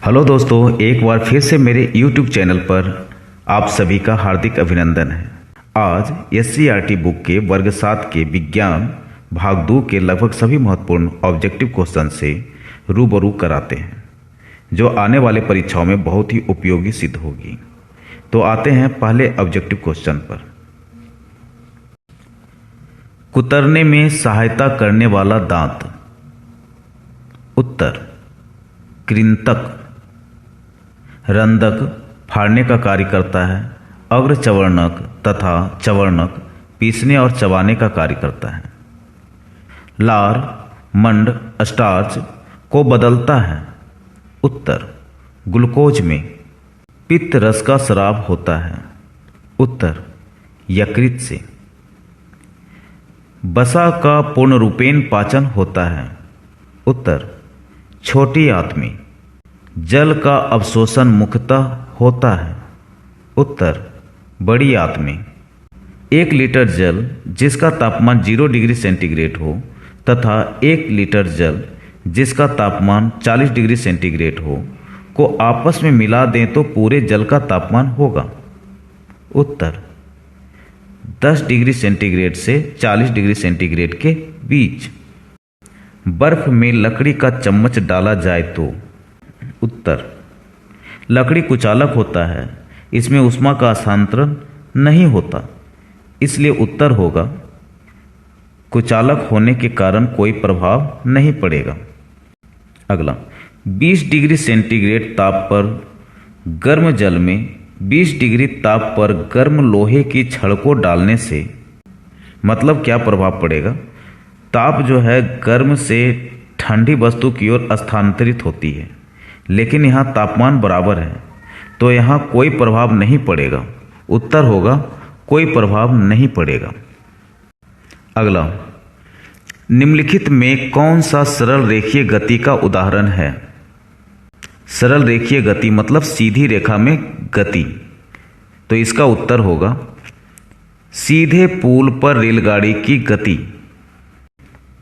Hello दोस्तों, एक बार फिर से मेरे YouTube चैनल पर आप सभी का हार्दिक अभिनंदन है। आज SCERT बुक के वर्ग 7 के विज्ञान भाग 2 के लगभग सभी महत्वपूर्ण ऑब्जेक्टिव क्वेश्चन से रूबरू कराते हैं, जो आने वाले परीक्षाओं में बहुत ही उपयोगी सिद्ध होगी। तो आते हैं पहले ऑब्जेक्टिव क्वेश्चन पर। कुतरने में सहायता करने वाला दांत। उत्तर कृंतक। रंधक फाड़ने का कार्य करता है। अग्रचवर्णक तथा चवर्णक पीसने और चबाने का कार्य करता है। लार मंड स्टार्च को बदलता है। उत्तर ग्लूकोज में। पित्त रस का स्राव होता है। उत्तर यकृत से। वसा का पूर्ण रूपेण पाचन होता है। उत्तर छोटी आंत। जल का अवशोषण मुख्यतः होता है। उत्तर बड़ी आंत में। 1 लीटर जल जिसका तापमान 0 डिग्री सेंटीग्रेड हो तथा 1 लीटर जल जिसका तापमान 40 डिग्री सेंटीग्रेड हो को आपस में मिला दें तो पूरे जल का तापमान होगा। उत्तर 10 डिग्री सेंटीग्रेड से 40 डिग्री सेंटीग्रेड के बीच। बर्फ में लकड़ी का चम्मच डाला जाए तो। उत्तर लकड़ी कुचालक होता है, इसमें ऊष्मा का हस्तांतरण नहीं होता, इसलिए उत्तर होगा कुचालक होने के कारण कोई प्रभाव नहीं पड़ेगा। अगला 20 डिग्री सेंटीग्रेड ताप पर गर्म जल में 20 डिग्री ताप पर गर्म लोहे की छड़ को डालने से मतलब क्या प्रभाव पड़ेगा। ताप जो है गर्म से ठंडी वस्तु की ओर स्थानांतरित होती है, लेकिन यहाँ तापमान बराबर है तो यहाँ कोई प्रभाव नहीं पड़ेगा। उत्तर होगा कोई प्रभाव नहीं पड़ेगा। अगला निम्नलिखित में कौन सा सरल रेखीय गति का उदाहरण है। सरल रेखीय गति मतलब सीधी रेखा में गति, तो इसका उत्तर होगा सीधे पुल पर रेलगाड़ी की गति।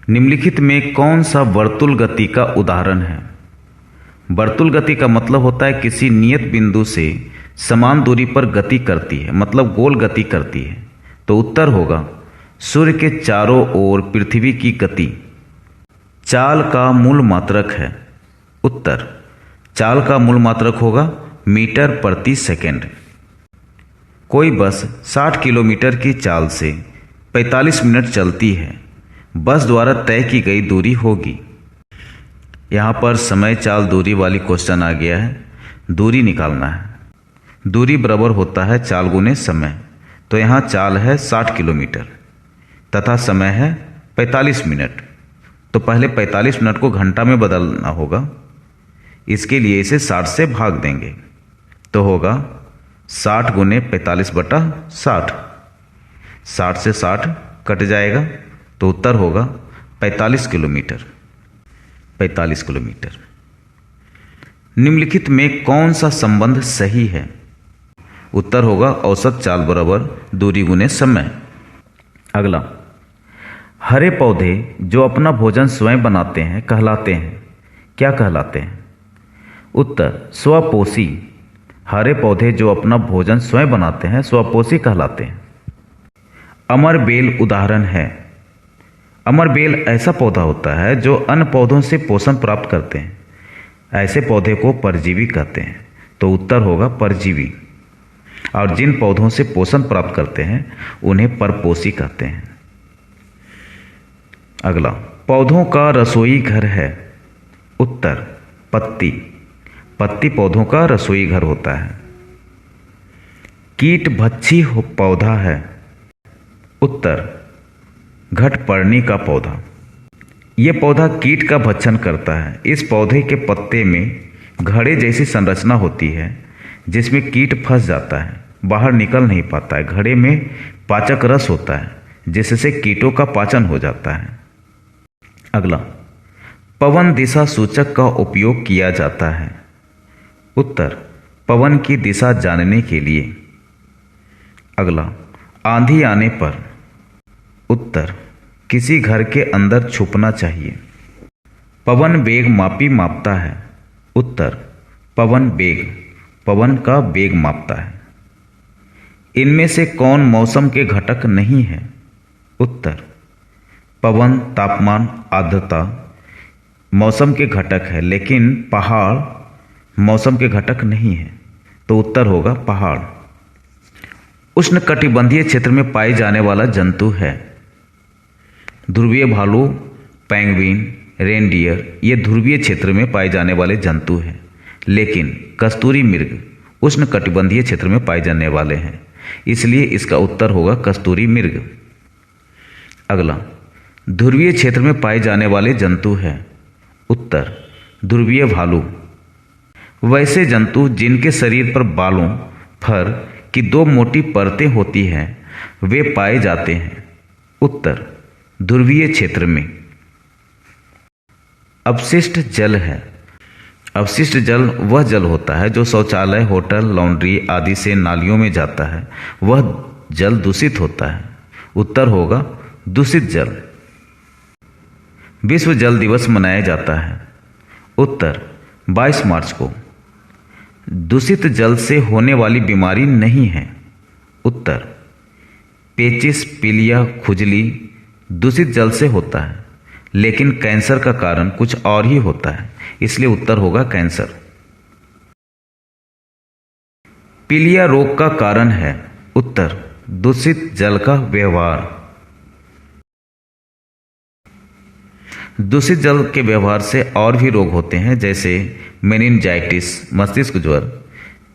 निम्नलिखित में कौन सा वर्तुल गति का उदाहरण है। वर्तुल गति का मतलब होता है किसी नियत बिंदु से समान दूरी पर गति करती है, मतलब गोल गति करती है। तो उत्तर होगा सूर्य के चारों ओर पृथ्वी की गति। चाल का मूल मात्रक है। उत्तर चाल का मूल मात्रक होगा मीटर प्रति सेकंड। कोई बस 60 किलोमीटर की चाल से 45 मिनट चलती है, बस द्वारा तय की गई दूरी होगी। यहाँ पर समय चाल दूरी वाली क्वेश्चन आ गया है, दूरी निकालना है। दूरी बराबर होता है चाल गुने समय, तो यहाँ चाल है 60 किलोमीटर तथा समय है 45 मिनट। तो पहले 45 मिनट को घंटा में बदलना होगा, इसके लिए इसे 60 से भाग देंगे तो होगा 60 गुने 45 बटा 60। 60 से 60 कट जाएगा तो उत्तर होगा 45 किलोमीटर। 45 किलोमीटर। निम्नलिखित में कौन सा संबंध सही है। उत्तर होगा औसत चाल बराबर दूरी गुने समय। अगला हरे पौधे जो अपना भोजन स्वयं बनाते हैं कहलाते हैं, क्या कहलाते हैं। उत्तर स्वपोषी। हरे पौधे जो अपना भोजन स्वयं बनाते हैं स्वपोषी कहलाते हैं। अमर बेल उदाहरण है। अमर बेल ऐसा पौधा होता है जो अन्य पौधों से पोषण प्राप्त करते हैं, ऐसे पौधे को परजीवी कहते हैं। तो उत्तर होगा परजीवी। और जिन पौधों से पोषण प्राप्त करते हैं उन्हें परपोषी कहते हैं। अगला पौधों का रसोई घर है। उत्तर पत्ती। पत्ती पौधों का रसोई घर होता है। कीट भक्षी पौधा है। उत्तर घटपर्णी का पौधा। यह पौधा कीट का भक्षण करता है। इस पौधे के पत्ते में घड़े जैसी संरचना होती है जिसमें कीट फंस जाता है, बाहर निकल नहीं पाता है। घड़े में पाचक रस होता है जिससे कीटों का पाचन हो जाता है। अगला पवन दिशा सूचक का उपयोग किया जाता है। उत्तर पवन की दिशा जानने के लिए। अगला आंधी आने पर। उत्तर किसी घर के अंदर छुपना चाहिए। पवन वेग मापी मापता है। उत्तर पवन वेग, पवन का वेग मापता है। इनमें से कौन मौसम के घटक नहीं है? उत्तर, पवन, तापमान, आर्द्रता मौसम के घटक है, लेकिन पहाड़ मौसम के घटक नहीं है। तो उत्तर होगा पहाड़। उष्णकटिबंधीय क्षेत्र में पाई जाने वाला जंतु है ध्रुवीय भालू, पेंगुइन, रेनडियर, ये ध्रुवीय क्षेत्र में पाए जाने वाले जंतु हैं, लेकिन कस्तूरी मृग उष्णकटिबंधीय क्षेत्र में पाए जाने वाले हैं, इसलिए इसका उत्तर होगा कस्तूरी मृग। अगला, ध्रुवीय क्षेत्र में पाए जाने वाले जंतु है। उत्तर, ध्रुवीय भालू। वैसे जंतु जिनके शरीर पर बालों, फर की 2 मोटी परतें होती हैं, वे पाए जाते हैं। उत्तर, ध्रुवीय क्षेत्र में। अपशिष्ट जल है। अपशिष्ट जल वह जल होता है जो शौचालय, होटल, लॉन्ड्री आदि से नालियों में जाता है, वह जल दूषित होता है। उत्तर होगा दूषित जल। विश्व जल दिवस मनाया जाता है। उत्तर, 22 मार्च को। दूषित जल से होने वाली बीमारी नहीं है। उत्तर, पेचिस, पीलिया, खुजली दूषित जल से होता है, लेकिन कैंसर का कारण कुछ और ही होता है, इसलिए उत्तर होगा कैंसर। पीलिया रोग का कारण है। उत्तर, दूषित जल का व्यवहार। दूषित जल के व्यवहार से और भी रोग होते हैं, जैसे मेनिनजाइटिस, मस्तिष्क ज्वर,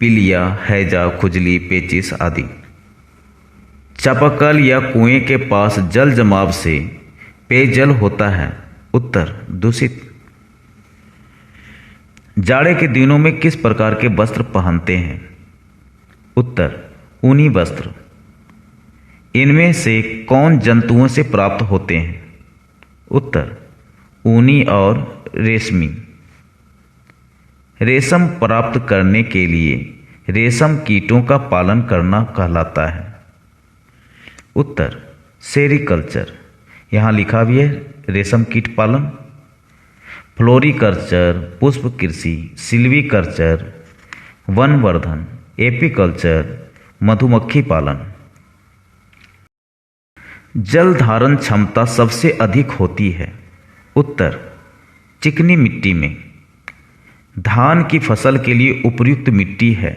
पीलिया, हैजा, खुजली, पेचिस आदि। चापाकल या कुएं के पास जल जमाव से पेयजल होता है। उत्तर, दूषित। जाड़े के दिनों में किस प्रकार के वस्त्र पहनते हैं? उत्तर, ऊनी वस्त्र। इनमें से कौन जंतुओं से प्राप्त होते हैं? उत्तर, ऊनी और रेशमी। रेशम प्राप्त करने के लिए रेशम कीटों का पालन करना कहलाता है। उत्तर, सेरीकल्चर। यहाँ लिखा भी है रेशम कीट पालन। फ्लोरीकल्चर, पुष्प कृषि, सिल्वीकल्चर, वनवर्धन, एपीकल्चर, मधुमक्खी पालन। जल धारण क्षमता सबसे अधिक होती है। उत्तर, चिकनी मिट्टी में। धान की फसल के लिए उपयुक्त मिट्टी है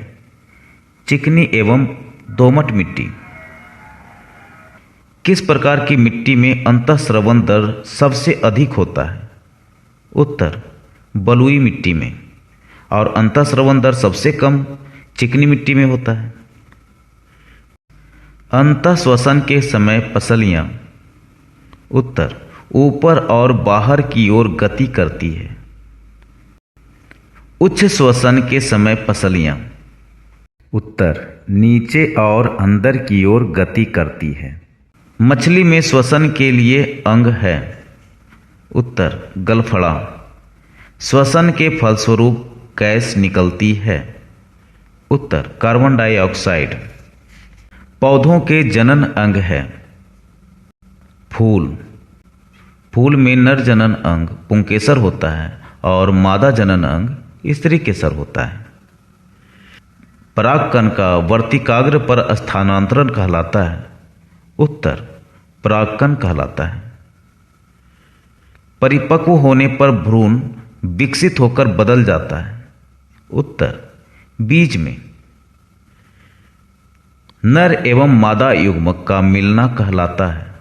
चिकनी एवं दोमट मिट्टी। किस प्रकार की मिट्टी में अंतःस्रवण दर सबसे अधिक होता है? उत्तर, बलुई मिट्टी में। और अंतःस्रवण दर सबसे कम चिकनी मिट्टी में होता है। अंतःश्वसन के समय पसलियां। उत्तर, ऊपर और बाहर की ओर गति करती है। उच्च श्वसन के समय पसलियां। उत्तर, नीचे और अंदर की ओर गति करती है। मछली में श्वसन के लिए अंग है। उत्तर, गलफड़ा। श्वसन के फलस्वरूप गैस निकलती है। उत्तर, कार्बन डाइऑक्साइड। पौधों के जनन अंग है। फूल। फूल में नर जनन अंग पुंकेसर होता है और मादा जनन अंग स्त्री केसर होता है। परागकण का वर्तिकाग्र पर स्थानांतरण कहलाता है। उत्तर, परागकण कहलाता है। परिपक्व होने पर भ्रूण विकसित होकर बदल जाता है। उत्तर, बीज में। नर एवं मादा युग्मक का मिलना कहलाता है।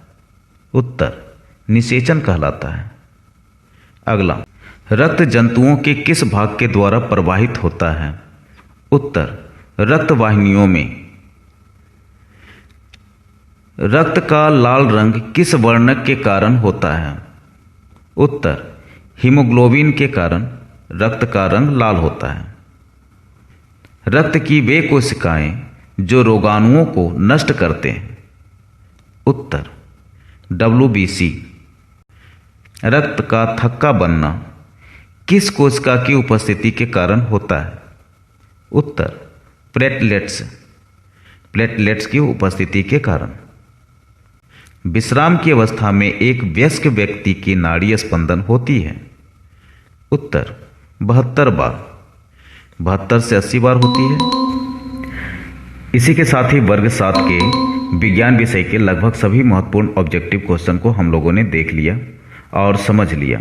उत्तर, निषेचन कहलाता है। अगला, रक्त जंतुओं के किस भाग के द्वारा प्रवाहित होता है? उत्तर, रक्त वाहिनियों में। रक्त का लाल रंग किस वर्णक के कारण होता है? उत्तर, हीमोग्लोबिन के कारण रक्त का रंग लाल होता है। रक्त की वे कोशिकाएं जो रोगाणुओं को नष्ट करते हैं। उत्तर, WBC। रक्त का थक्का बनना किस कोशिका की उपस्थिति के कारण होता है? उत्तर, प्लेटलेट्स। प्लेटलेट्स की उपस्थिति के कारण। विश्राम की अवस्था में एक वयस्क व्यक्ति की नाड़ी स्पंदन होती है। उत्तर, 72 बार। 72 से 80 बार होती है। इसी के साथ ही वर्ग 7 के विज्ञान विषय के लगभग सभी महत्वपूर्ण ऑब्जेक्टिव क्वेश्चन को हम लोगों ने देख लिया और समझ लिया।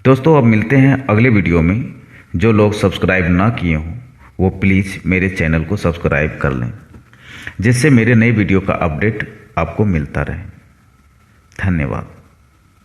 दोस्तों, अब मिलते हैं अगले वीडियो में। जो लोग सब्सक्राइब ना किए हों वो प्लीज़ मेरे चैनल को सब्सक्राइब कर लें, जिससे मेरे नए वीडियो का अपडेट आपको मिलता रहे। धन्यवाद।